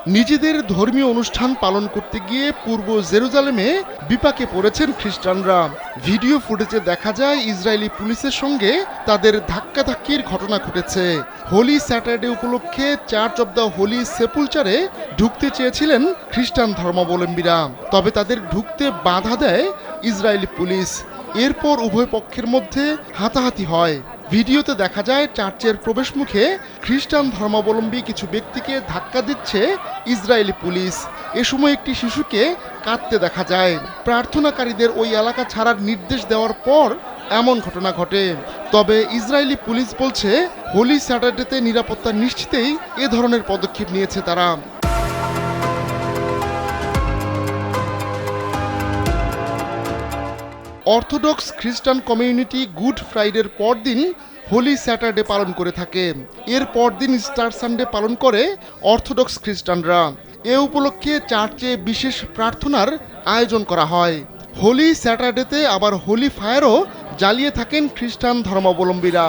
নিজেদের ধর্মীয় অনুষ্ঠান পালন করতে গিয়ে পূর্ব জেরুজালেমে বিপাকে পড়েছেন খ্রিস্টানরা। ভিডিও ফুটেজে দেখা যায় ইসরায়েলি পুলিশের সঙ্গে তাদের ধাক্কাধাক্কির ঘটনা ঘটেছে। হোলি স্যাটারডে উপলক্ষে চার্চ অব দ্য হোলি সেপুলচারে ঢুকতে চেয়েছিলেন খ্রিস্টান ধর্মাবলম্বীরা, তবে তাদের ঢুকতে বাধা দেয় ইসরায়েলি পুলিশ। এরপর উভয় পক্ষের মধ্যে হাতাহাতি হয়। ভিডিওতে দেখা যায় চার্চের প্রবেশমুখে খ্রিস্টান ধর্মাবলম্বী কিছু ব্যক্তিকে ধাক্কা দিচ্ছে ইসরায়েলি পুলিশ। এ সময় একটি শিশুকে কাঁদতে দেখা যায়। প্রার্থনাকারীদের ওই এলাকা ছাড়ার নির্দেশ দেওয়ার পর এমন ঘটনা ঘটে। তবে ইসরায়েলি পুলিশ বলছে হোলি স্যাটারডেতে নিরাপত্তা নিশ্চিতেই এ ধরনের পদক্ষেপ নিয়েছে তারা। অর্থোডক্স খ্রিস্টান কমিউনিটি গুড ফ্রাইডের পরদিন হোলি স্যাটারডে পালন করে থাকে। এর পরদিন স্টার সানডে পালন করে অর্থোডক্স খ্রিস্টানরা। এ উপলক্ষে চার্চে বিশেষ প্রার্থনার আয়োজন করা হয়। হোলি স্যাটারডেতে আবার হোলি ফায়ারও জ্বালিয়ে থাকেন খ্রিস্টান ধর্মাবলম্বীরা।